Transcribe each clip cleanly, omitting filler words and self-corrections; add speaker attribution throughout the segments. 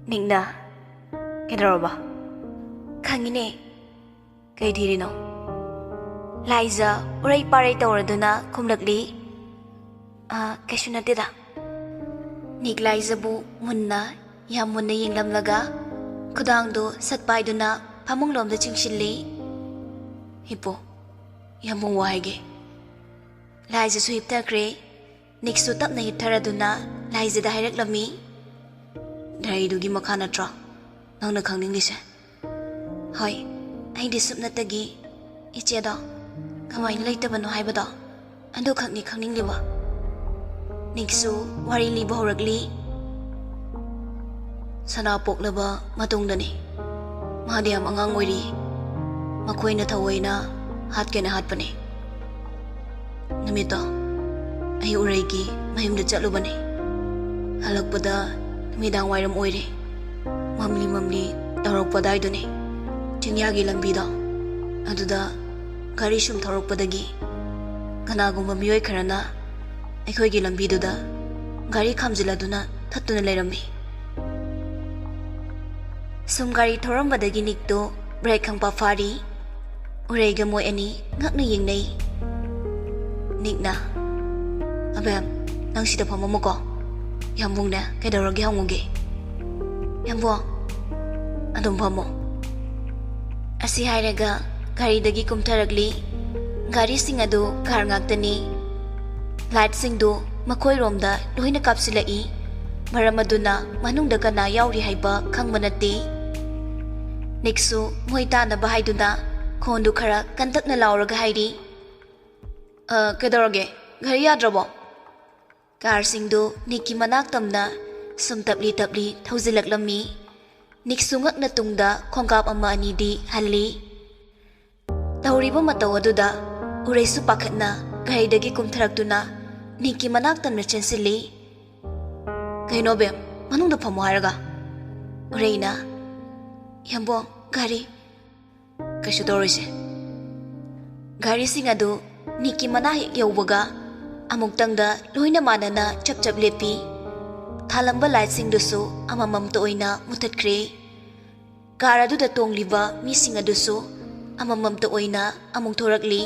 Speaker 1: Ningna, Kedaraba, Kangine, Kaidirino, Liza, Uray Parita or Duna, Kumlagli, Kashunatida, Nig Liza Bu, Munna, Yamuna Yinglam Laga, Kudangdo, Satpai Duna, Pamunglom the Chingshili, Hippo, Yamung Waige, Liza Sweep Takre, Nig Sutap na Taraduna, Liza the Hirek Lami. Daidugi makana tra nang na khangning lise hoi ai di sup na tagi iche da kamai laita banu hai bada ando khangning liba niksu wari li bahoragli sana poklaba matung dani mahadiam angang oiri makoi na thawaina hat ke na hat pane namita ai uregi mahim da chalu bane halakpada Midang Wairam Oire, Mamli Tarok Padaidone, Tinyagi Lambida, Aduda, Garishum Tarok Padagi, Kanagum Mamioi Karana, Ekogi Lambiduda, Gari Kamziladuna, Tatuna Lerami. Some Gari Toram Badagi Nikto, Brekang Pafari, Urega Mo any, Nakna Yingnay, Nikna, Abam, Nang Sita Pamamoko. Yambung na Kedaragi Hangugi Yambuang Adum Pamo Asi Hairaga Gari Dagi Kumtaragli Gari Singadu Karngaktani Light Singdu Makoi Romda Luhina Kapsilai Maramaduna Manung Dagana Yauri Haiba Kangmanati Niksu Moita na Bahaiduna Kondu Kara Kantak na Lauraga Haidi Kedaragi Gari Yadrabo Karsingdo Niki Manak Tamna Sum Tapli Thausilak Lami Niksungak na tungda Kongkap ama anidi Hali Tauriba mataw aduda Uray supakat na Garidagi kumtaraktuna Niki Manak Tamna chansili Kay nobem Manong da pamuharaga Uray na Yambong Gari Kashudorise Gari singadu Niki Manahik yawbaga Amugtangda loina manana chap lepi thalamba lighting dusu amamam to oina mutatkre karadu da tongliba mising adusu amamam to oina amung thorakli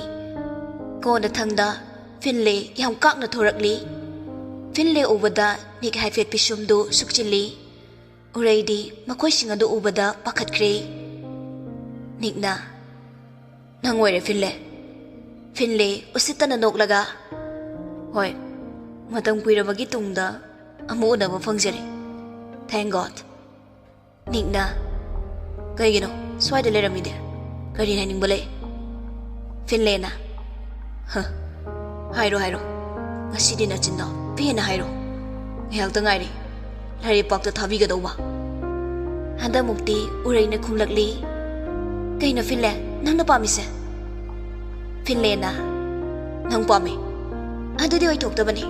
Speaker 1: ko na thangda finle yam kak na thorakli finle ubada nik haifet pisumdu sukchili ureidi makoi singadu ubada pakatkre nikna nangwere finle usitana noklaga Hoi, matang kuirabagi tungda, amu na mafangjari. Thank God. Nikna, kaya gino, sway de leramide. Kari na ning balay. Finle na. Hairo. Ngasi din na chinda, piya na hairo. Ngayag ta ngayri, lari pakta thabiga daw ba? Handa mukti, uray na kumlagli. Kaya na finle, nang napamise. Finle na, nang pami. Adudi oy toktabani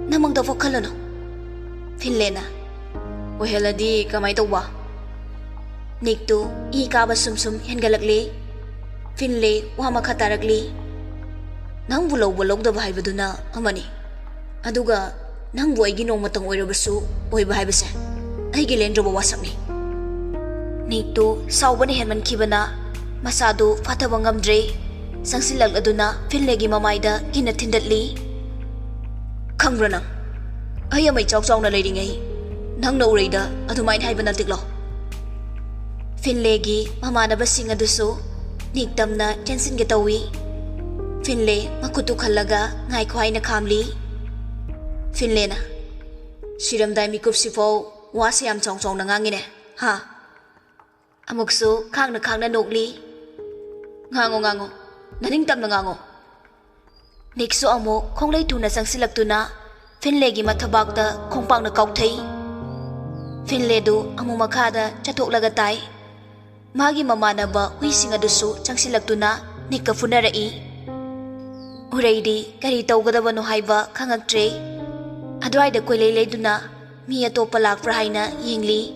Speaker 1: namang daw khalano Finlena oheladi kamay tawba nikto ika ba sumsum hengalakli Finle wa makhataragli nang bulog da bahay baduna amani aduga nang buay ginong matang oirabasu oy bahay base ay gilendro ba wasakni nikto sawba ni henman kibana masado fatabangam dre sangsilag aduna Finlegi mamayda ginatindatli Kangbra nang ay may chok na lady ngay nang naurayda adumain hay banatiklo Finlegi mamana basing aduso nigtam na jansin gitawi Finle makutuk halaga ngay kuhay na kamli Finle na siramday mikup sifo wasayam chong na ngangine ha amukso kang na nokli ngango naningtam na ngango Nikso amo kong lay tuna sang silagtuna Finlegi mathabakta kongpang na kaukthai Finledo amo makada chatok lagatay Magi mamanaba huising aduso chang silagtuna nikafunarai Uraydi kari tawgadaba no haiba kangagtre Adwayda koylay duna mi atopa lakpra hayna yingli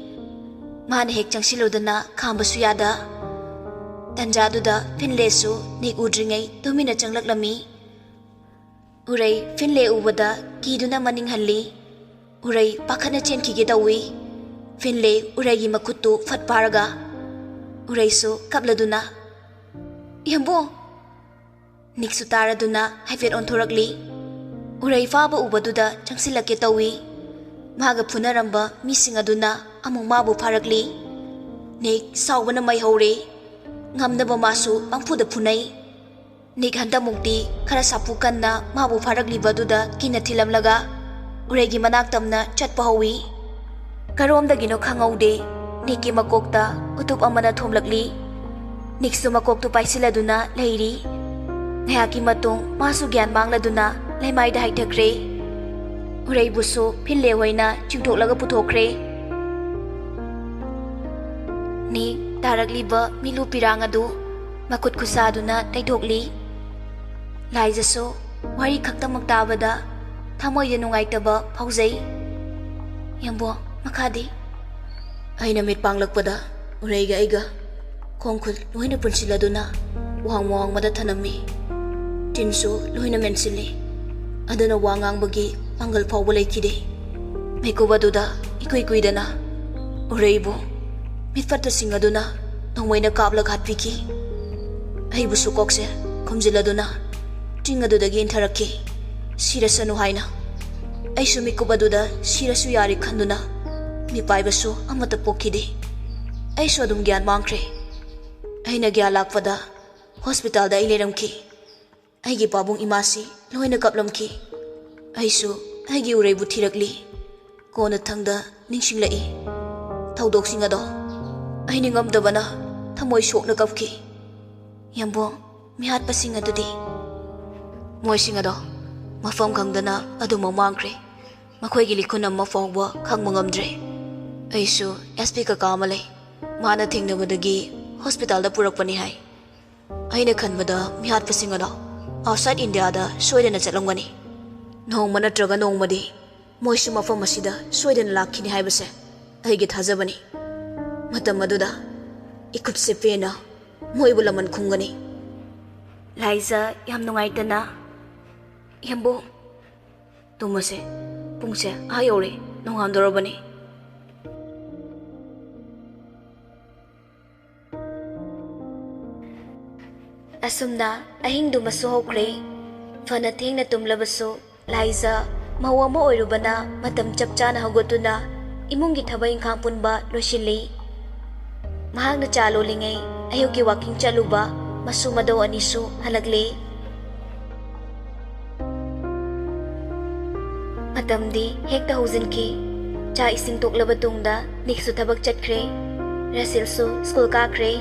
Speaker 1: Manahik chang silodana kambasu yada Tanjaduda Finleso nik udringay tumina chang laklami Uray Finle ubada kiduna maning halli Uray pakana chen kige dawi Finlay uraygi makuttu fat paraga uraisu kapladuna Yambung Niksu taraduna haifet onthorakli urai faba ubaduda changsilake tawi maga phunaramba mising aduna amung mabu pharakli Nik sawbana mai hore ngamnaba masu pangphuda phunai Nik handa mukti khara sapu kanna mabu pharakli baduda kina thilamlaga uraygi manak tamna chatpa hawi Karomdagino khangaude Nikki makokta utup amana thomlakli Niksu makoktu paisiladuna leiri Ngayaki matung masu gyan mangladuna laimaida haithakre Uray busu phille hoina chingthoklaga puthokre Nik tarakliba milu pirang adu makut khusaduna taidokli Laijaso wari khaktamak tabada thamoy nungaitaba phaujai Yambo Makadi Aina mit panglakpada uraiga aiga khongkhul loina punsiladuna wang mada thanami tinsu loina mensili adana wangang bagi pangal phawba leikide mekobaduda ikuidana uraibo mitfatta singaduna nongmoina kapla khatpiki aibu sukokse khumjiladuna tingadudagi intharakki sirasanu haina aisu mikobaduda sirasu yari khanduna Mi paibasu amata pokide aisu adum gyan mangkre aina gya lakpada hospital da ileramki aigi pabung imasi loina kaplamki aisu aigi urai buthirakli kona thangda ningsinglai thaudoksinga do aini ngamdabana thamoi sokna kapki Yambo mihat pasinga dudi moisinga do mafam khangdana adum mangkre makhoi gi likhunam mafawba khangma ngamdre Aisu SP ka kamalai mana thingnabadagi hospital da purakpani hai aina khanbada mihat pasingada outside India da soidana chatlamgani nongma natraga nongmadi moisu mafam asida soidana lakhini haibase aigi thajabani matam aduda ikutse pena moibu laman khungani Laiza yam nungaitana Yambo tumase pungse ayore nonghamdorobani Asumna ahing dumasu hokre fana thengna tumlabasu Laiza mawama oirubana matam chapchana hagotuna imungi thabai khang punba losilli mahangna chalo lingai ayugi walking chaluba masu mado anisu halagli matamdi hekta hujinki cha ising toklaba tungda niksu thabak chatkre Rasilsu school kakre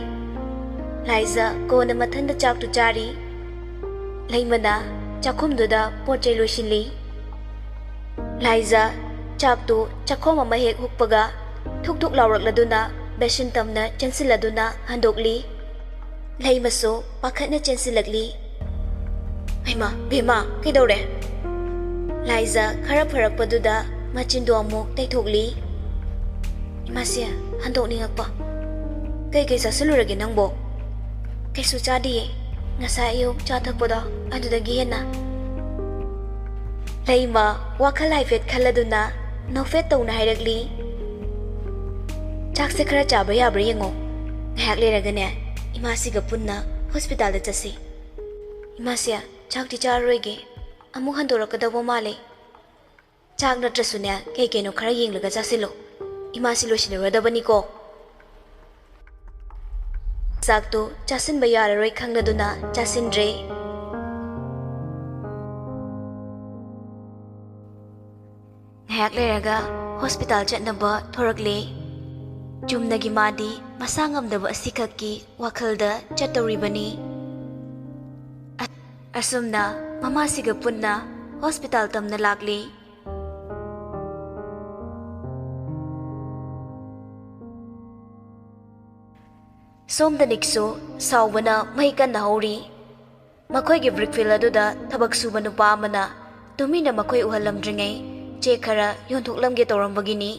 Speaker 1: Laiza kona mathanda chak tu chari Laimana chakhumduda pochai loisili Laiza chak tu chakhoma mahek hukpaga thuk laurakladuna besin tamna chansiladuna handokli Laimaso pakhatna chansilakli Aima bema kaidore Laiza khara pharakpaduda machindo amuk taithokli Imasia handokningakpa kai sasalurage nangbo Kaisu chadiye ngasai ayuk cha thakpada adudagi hena Laima wakhal haifet khaladuna nofet tawna hairagli Chakse khara chaba yabra yengo ngahak leragane imasiga punna hospital da chasi Imasia chakti charoige amu handorakadabo male chak natrasune kekeno khara yenglaga chasilo imasi losinradabani ko Sakto chasin bayararoi khangladuna chasindre Ngahak leraga hospital chatnaba thorakle Chumnagi madi masangamdaba asikakki wakhalda chatoribani Asumna mamasiga punna hospital tamna lakli Somda nikso sawbana mahikan na hauri Makoy gi brickfield aduda thabak suba nupa amana tumina makoy uhalamdringai che khara yontoklamge tawrambagini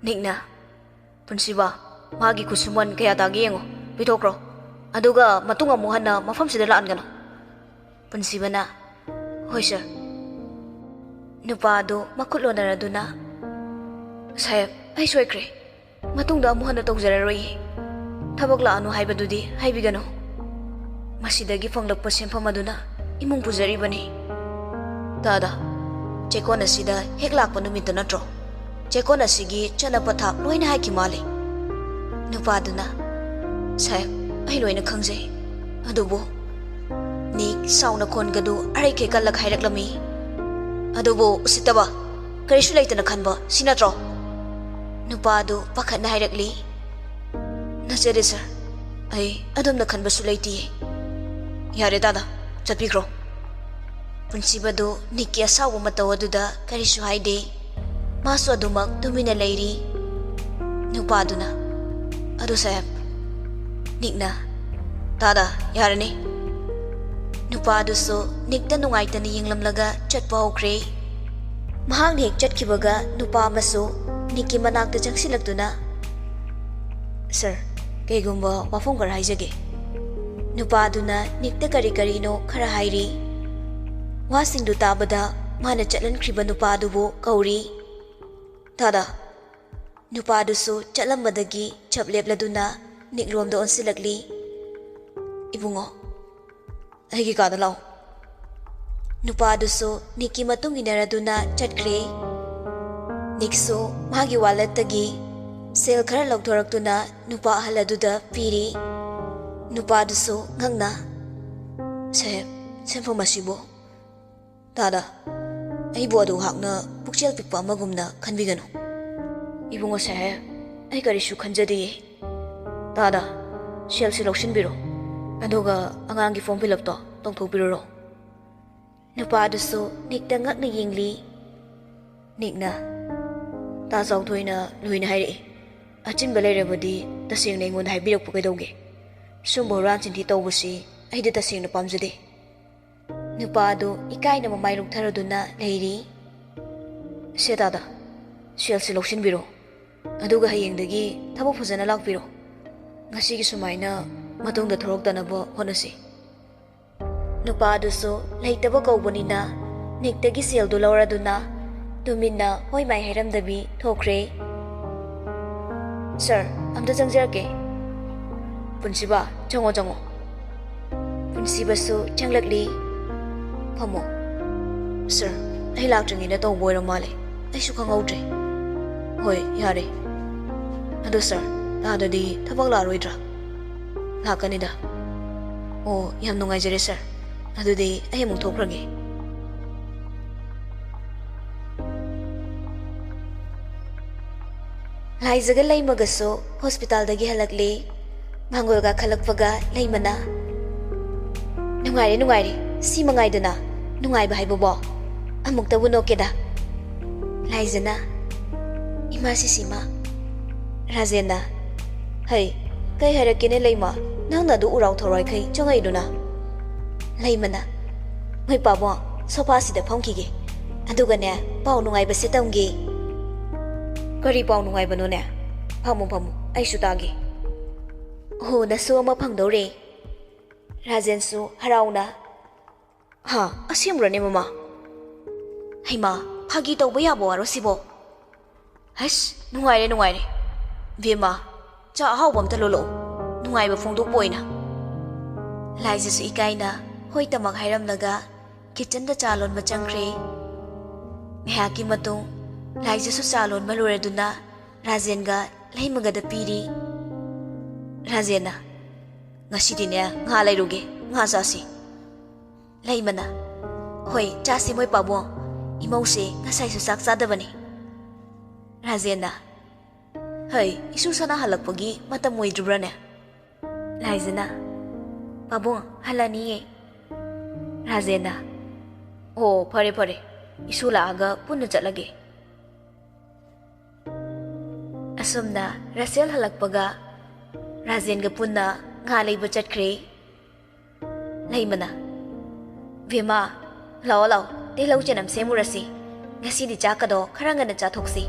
Speaker 1: Nikna Punsiba magi kusuman kaya tagi yengo pitokro aduga matung amu hanna mafam sida laan gano Punsiba na Hoy sir Nupa adu makutlonara duna Sayap ꯑꯩ ꯁꯣꯏꯈ꯭ꯔꯦ ꯃꯇꯨꯡꯗ ꯑꯃꯨꯛ ꯍꯟꯅ ꯇꯧꯖꯔꯔꯣꯏꯌꯦ ꯊꯕꯛ ꯂꯥꯛꯑꯅꯨ ꯍꯥꯏꯕꯗꯨꯗꯤ ꯍꯥꯏꯕꯤꯒꯅꯨ ꯃꯁꯤꯗꯒꯤ ꯐꯪꯂꯛꯄ ꯁꯦꯟꯐꯝ ꯑꯗꯨꯅ ꯏꯃꯨꯡ ꯄꯨꯖꯔꯤꯕꯅꯤ ꯗꯥꯗꯥ ꯆꯦꯛꯀꯣꯟ ꯑꯁꯤꯗ ꯍꯦꯛ ꯂꯥꯛꯄ ꯅꯨꯃꯤꯠꯇ ꯅꯠꯇ꯭ꯔꯣ ꯆꯦꯛꯀꯣꯟ ꯑꯁꯤꯒꯤ ꯆꯠꯅ ꯄꯊꯥꯞ ꯂꯣꯏꯅ ꯍꯥꯏꯈꯤ ꯃꯥꯜꯂꯤ ꯅꯨꯄꯥꯗꯨꯅ ꯁꯥꯍꯦꯕ ꯑꯩ ꯂꯣꯏꯅ ꯈꯪꯖꯩ ꯑꯗꯨꯕꯨ ꯅꯤꯛ ꯁꯥꯎꯅ ꯈꯣꯟꯒꯗꯨ ꯑꯔꯩꯈꯩ ꯀꯜꯂꯒ ꯍꯥꯏꯔꯛꯂꯝꯃꯤ ꯑꯗꯨꯕꯨ ꯎꯁꯤꯠꯇꯕ ꯀꯔꯤꯁꯨ ꯂꯩꯇꯅ ꯈꯟꯕ ꯁꯤ ꯅꯠꯇ꯭ꯔꯣ ꯅꯨꯄꯥꯗꯨ ꯄꯥꯈꯠꯅ ꯍꯥꯏꯔꯛꯂꯤ ꯅꯆꯦꯗꯦ ꯁꯔ ꯑꯩ ꯑꯗꯣꯝꯅ ꯈꯟꯕꯁꯨ ꯂꯩꯇꯤꯌꯦ ꯌꯥꯔꯦ ꯗꯥꯗꯥ ꯆꯠꯄꯤꯈ꯭ꯔꯣ ꯄꯨꯟꯁꯤꯕꯗꯨ ꯅꯤꯛꯀꯤ ꯑꯁꯥꯎꯕ ꯃꯇꯧ ꯑꯗꯨꯗ ꯀꯔꯤꯁꯨ ꯍꯥꯏꯗꯦ ꯃꯥꯁꯨ ꯑꯗꯨꯃꯛ ꯇꯨꯃꯤꯟꯅ ꯂꯩꯔꯤ ꯅꯨꯄꯥꯗꯨꯅ ꯑꯗꯨ ꯁꯥꯍꯦꯕ ꯅꯤꯛꯅ ꯗꯥꯗꯥ ꯌꯥꯔꯅꯤ ꯅꯨꯄꯥꯗꯨꯁꯨ ꯅꯤꯛꯇ ꯅꯨꯡꯉꯥꯏꯇꯅ ꯌꯦꯡꯂꯝꯂꯒ ꯆꯠꯄ ꯍꯧꯈ꯭ꯔꯦ ꯃꯍꯥꯛꯅ ꯍꯦꯛ ꯆꯠꯈꯤꯕꯒ ꯅꯨꯄꯥ ꯑꯃꯁꯨ ꯅꯤꯛꯀꯤ ꯃꯅꯥꯛꯇ ꯆꯪꯁꯤꯜꯂꯛꯇꯨꯅ ꯁꯔ ꯀꯩꯒꯨꯝꯕ ꯋꯥꯐꯝ ꯈꯔ ꯍꯥꯏꯖꯒꯦ ꯅꯨꯄꯥꯗꯨꯅ ꯅꯤꯛꯇ ꯀꯔꯤ ꯀꯔꯤꯅꯣ ꯈꯔ ꯍꯥꯏꯔꯤ ꯋꯥꯁꯤꯡꯗꯨ ꯇꯥꯕꯗ ꯃꯥꯅ ꯆꯠꯍꯟꯈ꯭ꯔꯤꯕ ꯅꯨꯄꯥꯗꯨꯕꯨ ꯀꯧꯔꯤ ꯗꯥꯗꯥ ꯅꯨꯄꯥꯗꯨꯁꯨ ꯆꯠꯂꯝꯕꯗꯒꯤ ꯆꯞ ꯂꯦꯞꯂꯗꯨꯅ ꯅꯤꯛꯂꯣꯝꯗ ꯑꯣꯟꯁꯤꯜꯂꯛꯂꯤ ꯏꯕꯨꯡꯉꯣ ꯑꯩꯒꯤ ꯀꯥꯗ ꯂꯥꯛꯑꯣ ꯅꯨꯄꯥꯗꯨꯁꯨ ꯅꯤꯛꯀꯤ ꯃꯇꯨꯡ ꯏꯟꯅꯔꯗꯨꯅ ꯆꯠꯈ꯭ꯔꯦ ꯅꯤꯛꯁꯨ ꯃꯥꯒꯤ ꯋꯥꯂꯦꯠꯇꯒꯤ ꯁꯦꯜ ꯈꯔ ꯂꯧꯊꯣꯔꯛꯇꯨꯅ ꯅꯨꯄꯥ ꯑꯍꯜ ꯑꯗꯨꯗ ꯄꯤꯔꯤ ꯅꯨꯄꯥꯗꯨꯁꯨ ꯉꯛꯅ ꯁꯥꯍꯦꯕ ꯁꯦꯟꯐꯝ ꯑꯁꯤꯕꯨ ꯗꯥꯗꯥ ꯑꯩꯕꯨ ꯑꯗꯨꯍꯥꯛꯅ ꯄꯨꯛꯆꯦꯜ ꯄꯤꯛꯄ ꯑꯃꯒꯨꯝꯅ ꯈꯟꯕꯤꯒꯅꯨ ꯏꯕꯨꯡꯉꯣ ꯁꯥꯍꯦꯕ ꯑꯩ ꯀꯔꯤꯁꯨ ꯈꯟꯖꯗꯦꯌꯦ ꯗꯥꯗꯥ ꯁꯦꯜꯁꯤ ꯂꯧꯁꯤꯟꯕꯤꯔꯣ ꯑꯗꯨꯒ ꯑꯉꯥꯡꯒꯤ ꯐꯣꯔꯝ ꯐꯤꯜꯑꯞꯇꯣ ꯇꯧꯊꯣꯛꯄꯤꯔꯨꯔꯣ ꯅꯨꯄꯥꯗꯨꯁꯨ ꯅꯤꯛꯇ ꯉꯛꯅ ꯌꯦꯡꯂꯤ ꯅꯤꯛꯅ ꯇꯥ ꯆꯥꯎꯊꯣꯏꯅ ꯂꯣꯏꯅ ꯍꯥꯏꯔꯛꯏ ꯑꯆꯤꯟꯕ ꯂꯩꯔꯕꯗꯤ ꯇꯁꯦꯡꯅ ꯑꯩꯉꯣꯟꯗ ꯍꯥꯏꯕꯤꯔꯛꯄ ꯀꯩꯗꯧꯒꯦ ꯁꯨꯝꯕ ꯍꯨꯔꯥꯟ ꯆꯤꯟꯊꯤ ꯇꯧꯕꯁꯤ ꯑꯩꯗꯤ ꯇꯁꯦꯡꯅ ꯄꯥꯝꯖꯗꯦ ꯅꯨꯄꯥꯗꯨ ꯏꯀꯥꯏꯅ ꯃꯃꯥꯏ ꯂꯨꯛꯊꯔꯗꯨꯅ ꯂꯩꯔꯤ ꯁꯦ ꯗꯥꯗꯥ ꯁꯦꯜꯁꯤ ꯂꯧꯁꯤꯟꯕꯤꯔꯣ ꯑꯗꯨꯒ ꯍꯌꯦꯡꯗꯒꯤ ꯊꯕꯛ ꯐꯖꯅ ꯂꯥꯛꯄꯤꯔꯣ ꯉꯁꯤꯒꯤ ꯁꯨꯃꯥꯏꯅ ꯃꯇꯨꯡꯗ ꯊꯣꯔꯛꯇꯅꯕ ꯍꯣꯠꯅꯁꯤ ꯅꯨꯄꯥꯗꯨꯁꯨ ꯂꯩꯇꯕ ꯀꯧꯕꯅꯤꯅ ꯅꯤꯛꯇꯒꯤ ꯁꯦꯜꯗꯨ ꯂꯧꯔꯗꯨꯅ ꯇꯨꯃꯤꯟꯅ ꯍꯣꯏ ꯃꯥꯏ ꯍꯥꯏꯔꯝꯗꯕꯤ ꯊꯣꯛꯈ꯭ꯔꯦ ꯁꯔ ꯑꯝꯇ ꯆꯪꯖꯔꯛꯀꯦ ꯄꯨꯟꯁꯤꯕ ꯆꯪꯉꯣ ꯆꯪꯉꯣ ꯄꯨꯟꯁꯤꯕꯁꯨ ꯆꯪꯂꯛꯂꯤ ꯐꯝꯃꯣ ꯁꯔ ꯑꯩ ꯂꯥꯛꯇ꯭ꯔꯤꯉꯩꯗ ꯇꯧꯕ ꯑꯣꯏꯔ ꯃꯥꯜꯂꯦ ꯑꯩꯁꯨ ꯈꯪꯍꯧꯗ꯭ꯔꯦ ꯍꯣꯏ ꯌꯥꯔꯦ ꯑꯗꯣ ꯁꯔ ꯇꯥꯗꯗꯤ ꯊꯕꯛ ꯂꯥꯛꯑꯔꯣꯏꯗ꯭ꯔꯥ ꯂꯥꯛꯀꯅꯤꯗ ꯑꯣ ꯌꯥꯝ ꯅꯨꯡꯉꯥꯏꯖꯔꯦ ꯁꯔ ꯑꯗꯨꯗꯤ ꯑꯩ ꯑꯃꯨꯛ ꯊꯣꯛꯈ꯭ꯔꯒꯦ ꯂꯥꯏꯖꯒ ꯂꯩꯃꯒꯁꯨ ꯍꯣꯁꯄꯤꯇꯥꯜꯗꯒꯤ ꯍꯜꯂꯛꯂꯤ ꯃꯥꯡꯒꯣꯜꯒ ꯈꯜꯂꯛꯄꯒ ꯂꯩꯃꯅ ꯅꯨꯡꯉꯥꯏꯔꯦ ꯅꯨꯡꯉꯥꯏꯔꯦ ꯁꯤ ꯃꯉꯥꯏꯗꯅ ꯅꯨꯡꯉꯥꯏꯕ ꯍꯥꯏꯕꯕꯣ ꯑꯃꯨꯛꯇꯕꯨ ꯅꯣꯛꯀꯦꯗ ꯂꯥꯏꯖꯅ ꯏꯃꯥꯁꯤ ꯁꯤꯃꯥ ꯔꯥꯖꯦꯟꯅ ꯍꯩ ꯀꯩ ꯍꯥꯏꯔꯛꯀꯦꯅꯦ ꯂꯩꯃ ꯅꯪꯅ ꯑꯗꯨ ꯎꯔꯥꯎ ꯊꯧꯔꯥꯏꯈꯩ ꯆꯪꯉꯛꯏꯗꯨꯅ ꯂꯩꯃꯅ ꯃꯣꯏ ꯄꯥꯕꯨꯡ ꯁꯣꯐꯥꯁꯤꯗ ꯐꯝꯈꯤꯒꯦ ꯑꯗꯨꯒꯅꯦ ꯄꯥꯎ ꯅꯨꯡꯉꯥꯏꯕꯁꯦ ꯇꯝꯒꯦ ꯀꯔꯤ ꯄꯥꯎ ꯅꯨꯡꯉꯥꯏꯕꯅꯣꯅꯦ ꯐꯝꯃꯨ ꯐꯝꯃꯨ ꯑꯩꯁꯨ ꯇꯥꯒꯦ ꯑꯣ ꯅꯁꯨ ꯑꯃ ꯐꯪꯗꯧꯔꯦ ꯔꯥꯖꯦꯟꯁꯨ ꯍꯔꯥꯎꯅ ꯍꯥ ꯑꯁꯦꯡꯕ꯭ꯔꯅꯦ ꯃꯃꯥ ꯍꯩꯃꯥ ꯐꯥꯒꯤ ꯇꯧꯕ ꯌꯥꯕ ꯋꯥꯔꯣ ꯁꯤꯕꯣ ꯍꯁ ꯅꯨꯡꯉꯥꯏꯔꯦ ꯅꯨꯡꯉꯥꯏꯔꯦ ꯕꯦꯝꯃ ꯆꯥꯛ ꯑꯍꯥꯎꯕ ꯑꯝꯇ ꯂꯣꯜꯂꯛꯑꯣ ꯅꯨꯡꯉꯥꯏꯕ ꯐꯣꯡꯗꯣꯛꯄ ꯑꯣꯏꯅ ꯂꯥꯏꯖꯁꯨ ꯏꯀꯥꯏꯅ ꯍꯣꯏ ꯇꯃꯛ ꯍꯥꯏꯔꯝꯂꯒ ꯀꯤꯆꯟꯗ ꯆꯥ ꯂꯣꯟꯕ ꯆꯪꯈ꯭ꯔꯦ ꯉꯥꯏꯍꯥꯛꯀꯤ ꯃꯇꯨꯡ ꯂꯥꯏꯖꯁꯨ ꯆꯥ ꯂꯣꯟꯕ ꯂꯣꯏꯔꯗꯨꯅ ꯔꯥꯖꯦꯟꯒ ꯂꯩꯃꯒꯗ ꯄꯤꯔꯤ ꯔꯥꯖꯦꯟꯅ ꯉꯁꯤꯗꯤꯅꯦ ꯉꯥ ꯂꯩꯔꯨꯒꯦ ꯉꯥ ꯆꯥꯁꯤ ꯂꯩꯃꯅ ꯍꯣꯏ ꯆꯥꯁꯤ ꯃꯣꯏ ꯄꯥꯕꯨꯡ ꯏꯃꯧꯁꯦ ꯉꯁꯥꯏꯁꯨ ꯆꯥꯛ ꯆꯥꯗꯕꯅꯤ ꯔꯥꯖꯦꯟꯅ ꯍꯩ ꯏꯁꯨ ꯁꯅꯥ ꯍꯜꯂꯛꯄꯒꯤ ꯃꯇꯝ ꯑꯣꯏꯗ꯭ꯔꯤꯕ꯭ꯔꯅꯦ ꯂꯥꯏꯖꯅ ꯄꯥꯕꯨꯡ ꯍꯜꯂꯅꯤꯌꯦ ꯔꯥꯖꯦꯟꯅ ꯑꯣ ꯐꯔꯦ ꯐꯔꯦ 이수 라아가 punna chatlage. Asumna Rasel halakpaga Razen ga punna nga leiba chatkre. Laimana Vima lao lao te lau chanam semurasi. Ngasi di chakado karanga na chathoksi.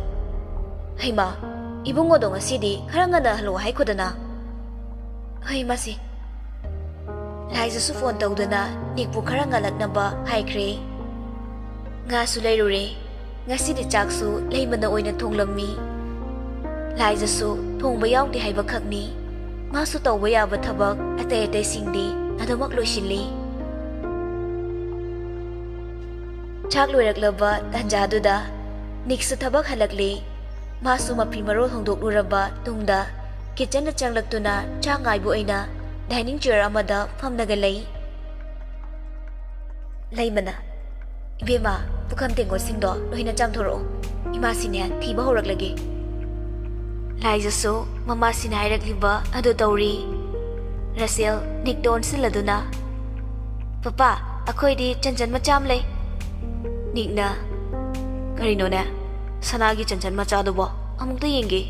Speaker 1: Haima ibungo do ngasi di karanga na halo hai kodana. Hai masi Laisa su phone tawdana nikpu karanga laknaba hai kre. Nga su leirure ngasi di chaksu leimana oina thonglammi. Laizatu thongba yaudi haiba khakni masu tawba yaba thabak atay singdi adamak loisilli chak loiraklaba tanjaduda niksu thabak halakli masu mapi marol hongdokluraba tungda kitchen da changlaktuna cha ngaibu aina dining chair amada famnaga leimana ibema pukam tengo singdo loina chamthoro imasine thiba horaklage Laizasu mama sinairakliba adu tauri Rasel nikdon siladuna Papa akoidi chanchan macham lei Nikna karino ne sanagi chanchan macha do bo amukta yengi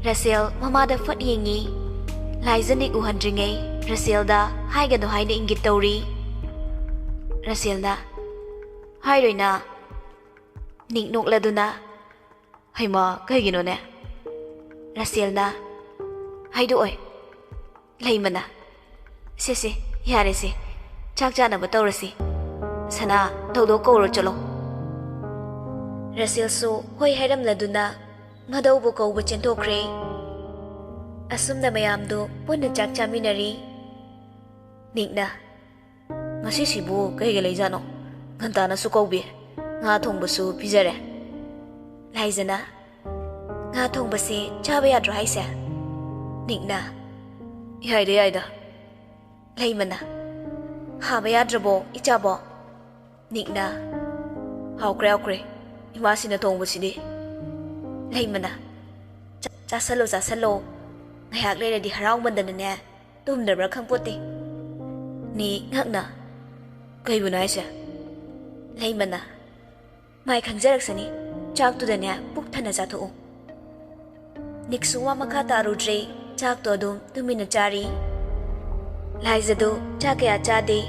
Speaker 1: Rasel mama da fat yengi Laiza nik uhandringai Rasel da haiga do haina ingit tauri Rasel na hairoina nik nokladuna haima kaigino ne Rasel na haidu oi leimana se yare se chak jana ba tawrasi sana dodo koro chalo Rasel so hoi hairam laduna ngadau bu ko bu chentokre asumna mayam do punna chak chaminari nikna ngasi sibu kai ga leijano ngantana su ko bi nga thongba su pijare laizana nga thongba se chaba ya dry se nikna yaida leimana haba ya drabo ichabo nikna haukre imasina thongba sidi leimana chasalo ngayak le di harau mandana ne tumdabra khangpote ni ngakna kaibu nai se leimana mai khangjaraksani chak tu da ne puk thana ja tho niksuwa makha tarudre chak to dum tumina chari laizadu chakya chade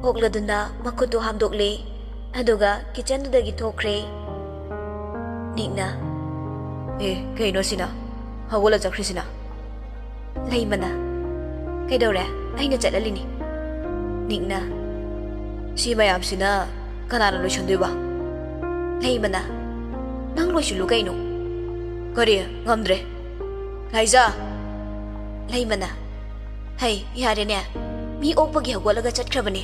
Speaker 1: okladuna makutu hamdokle aduga kitchen du dagi thokre nikna kaino sina hagola chakrisina leimana kaidore aina chalalini nikna si mayam sina kanana lo chondiba leimana nang lo shulu kaino kari ngamdre Laiza leimana hey yare ne mi okpagi hagolaga chatkrabani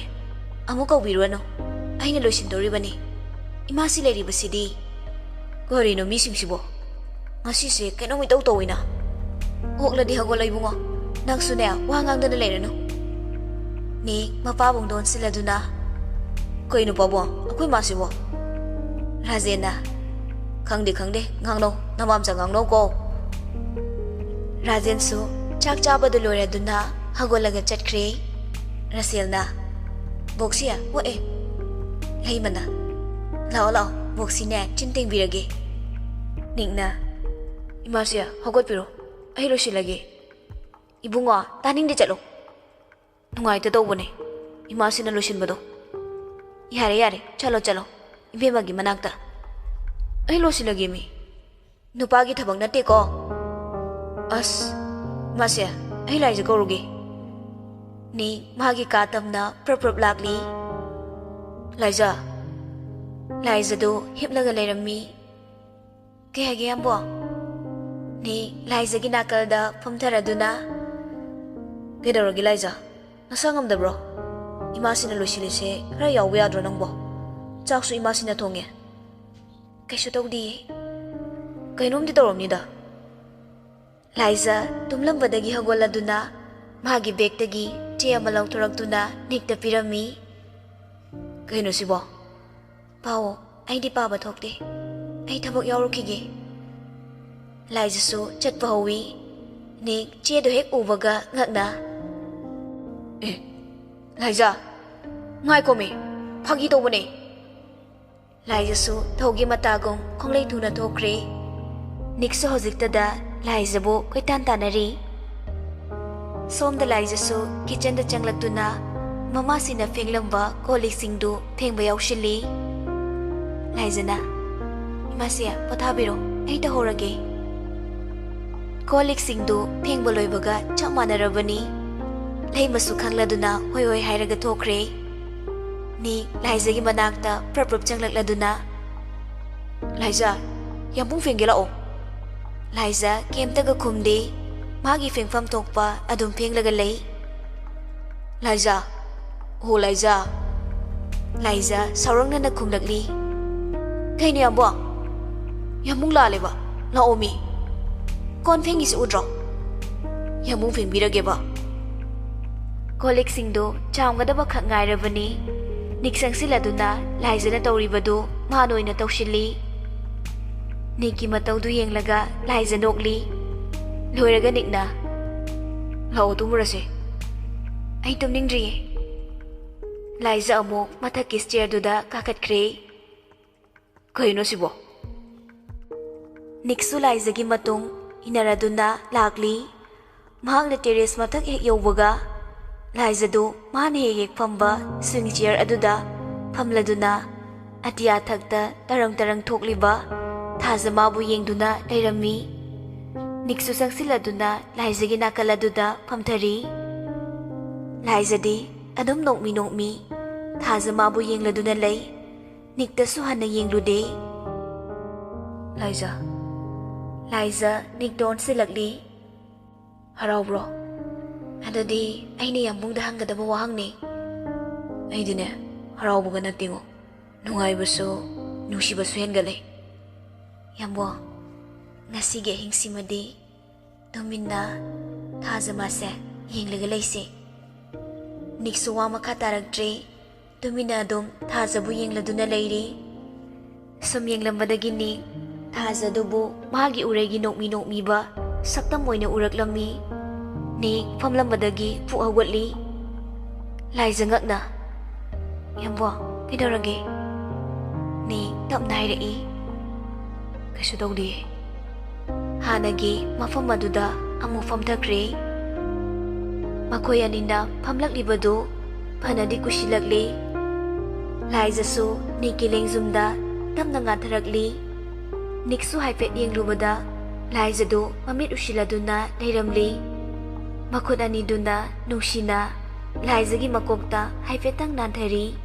Speaker 1: amu kawbirwano aina loisindoribani imasi leri basidi korino mi singsibo ngasi se keno mi tawina okladi hagolai bungo nangsune wa ngangdana lerano ni mapabong don siladuna koino pabo akoi masibo Rajena khangde ngangno namam sa ngangno ko Rajen su chak chaba do lore duna hagolaga chatkre Raselna boxia wo leimana lao boxi ne chinteng birage nikna imasia hagot piro ai lo silage ibunga taning de chalo nungai ta tobone imasina lo sinbado yare chalo ibemagi manakta ai lo silage mi nupagi thabang nate ko as masya ai laija koruge ni magi katamna prop lagli laija do hipnaga leirami ke hage ambo ni laija gi nakalda phamtharaduna gedorogi laija nasangam da bro imasina losilise ra yawu yadro nangbo chaksu imasina thonge kaishu tawdi kainom di toromni da Laiza tumlambadagi hagoladuna magi begtagi tea malau thoraktuna nikta pirami kaino sibo pawo aidi paba thokte ai thabak yaurukige Laiza su chatpa hawi ni che do hek ubaga ngakna Laiza ngai komi phagi to bone Laiza su thogi matagong khonglei thuna thokre nikso hojikta da Laizabu koitan tanari somda Laizasu kitchen da changlatuna mama sina fenglamba kolik singdu thengba yaushili Laizana imasia pathabiro ai ta horage kolik singdu thengba loibaga chamanarabani leimasu khangladuna hoi hairaga thokre ni Laizagi manakta prap changlatladuna Laiza yambung fengela o Laiza kemtaga khumde magi fengfam thokpa adum phenglaga lei. Laiza, ho Laiza. Laiza saurangna na khumlakli. Kaini ambo? Yambung la leba, la omi. Kon fengi si udro. Yambung fengbirage ba. Kolik singdo chamgadaba khak ngairabani. Niksangsiladuna Laiza na tawribadu manoi na tawshili. Niki matawdu yenglaga Laiza nokli. Loiraga nikna. Lao tumurase. Ay tumningdriye. Laiza amok mathakki stair duda kakatkre. Kaino sibo? Niksu Laiza gi matung inaraduna lakli. Mahakna terrace mathak hek yawbaga. Laiza do mahana hek famba swing chair aduda famladuna atiya thakta tarang thokliba thazamabu yengduna leirami. Niksu sangsiladuna Laiza gi nakaladuda famthari. Laiza di adum nokmi thazamabu yengladuna lei. Nikta suhana yenglude. Laiza nikdon silakli. Harau bro. Adadi aini yambungda hanggadaba wahangni. Aidine harau buga natingo. Nungai baso nushi baso hengale. Yambo ngasige hingsimadi dominna thazamase yenglaga leise. Niksu wa makha taraktre dominna dom thazabu yengladuna leiri. Sum yenglambadagi ni thazadubu magi uregi nokmi ba saktam moina uraklammi. Ni famlambadagi pu hawatli. Laiza ngakna. Yambo kidorage. Ni tapnairei. Kasu tawdi. Hanagi mafam aduda amuk famthakre. Makoy aninda famlaklibadu phanadi kushilakli. Laiza su niki lengzumda tamna ngatharakli. Niksu haifet yenglubada Laiza do mamit ushiladuna leiramli. Makut aniduna nungshina Laiza gi makokta haifetang nanthari.